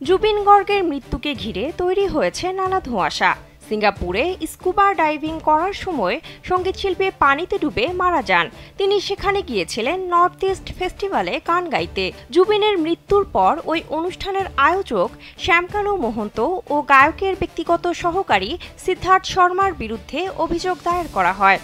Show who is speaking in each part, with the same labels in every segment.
Speaker 1: জুবিন গর্গের মৃত্যুকে ঘিরে তৈরি হয়েছে নানা ধোঁয়াশা। সিঙ্গাপুরে স্কুবা ডাইভিং করার সময় সঙ্গীতশিল্পী পানিতে ডুবে মারা যান। তিনি সেখানে গিয়েছিলেন নর্থ ইস্ট ফেস্টিভ্যালে গান গাইতে। জুবিনের মৃত্যুর পর ওই অনুষ্ঠানের আয়োজক শ্যামকানু মোহন্ত ও গায়কের ব্যক্তিগত সহকারী সিদ্ধার্থ শর্মার বিরুদ্ধে অভিযোগ দায়ের করা হয়।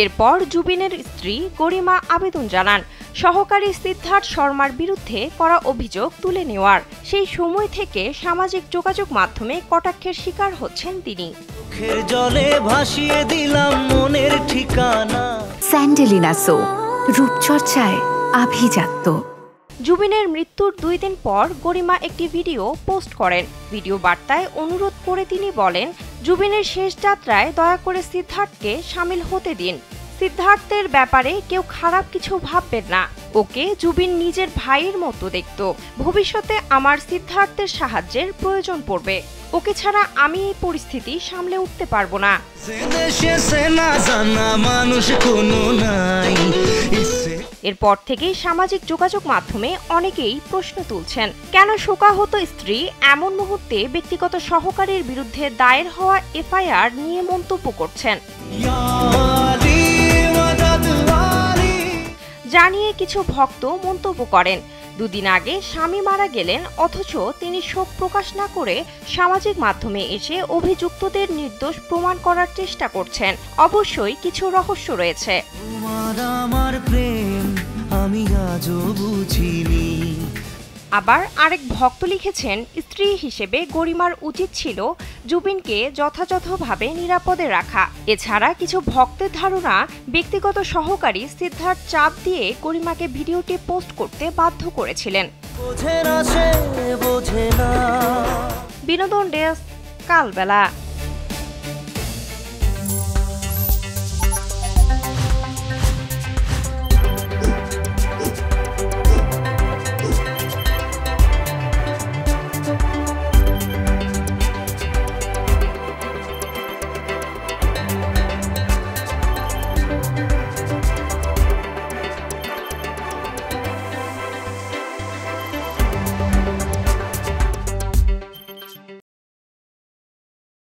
Speaker 1: এরপর জুবিনের স্ত্রী গরিমা আবেদন জানান সহকারী সিদ্ধার্থ শর্মার বিরুদ্ধে করা অভিযোগ তুলে নেওয়ার। সেই সময় থেকে সামাজিক যোগাযোগ মাধ্যমে কটাক্ষের শিকার হচ্ছেন তিনি।
Speaker 2: স্যান্ডেলিনা সো, রূপচর্চায় আভিজাত্য।
Speaker 1: জুবিনের মৃত্যুর 2 দিন পর গরিমা একটি ভিডিও পোস্ট করেন। ভিডিও বার্তায় অনুরোধ করে তিনি বলেন, জুবিনের শেষ যাত্রায় দয়া করে সিদ্ধার্থকে শামিল হতে দিন। সিদ্ধার্থের ব্যাপারে কেউ খারাপ কিছু ভাববেন না। ওকে জুবিন নিজের ভাইয়ের মতো দেখত। ভবিষ্যতে আমার সিদ্ধার্থের সাহায্যের প্রয়োজন পড়বে। ওকে ছাড়া আমি এই পরিস্থিতি সামলে উঠতে পারবো না। এরপর থেকেই সামাজিক যোগাযোগ মাধ্যমে অনেকেই প্রশ্ন তুলছেন, কেন শোকাহত স্ত্রী এমন মুহূর্তে ব্যক্তিগত সহকারীর বিরুদ্ধে দায়ের হওয়া এফআইআর নিয়ে মন্তব্য করছেন। জানিয়ে কিছু ভক্ত মন্তব্য করেন, 2 দিন আগে স্বামী মারা গেলেন, অথচ তিনি শোক প্রকাশ না করে সামাজিক মাধ্যমে এসে অভিযুক্তদের নির্দোষ প্রমাণ করার চেষ্টা করছেন। অবশ্যই কিছু রহস্য রয়েছে। আবার আরেক ভক্ত লিখেছেন, স্ত্রী হিসেবে গরিমার উচিত ছিল জুবিনকে যথাযথভাবে নিরাপদে রাখা। এছাড়া কিছু ভক্তের ধারণা, ব্যক্তিগত সহকারী সিদ্ধার্থ চাপ দিয়ে গরিমাকে ভিডিওটি পোস্ট করতে বাধ্য করেছিলেন। বিনোদন ডেস্ক, কালবেলা।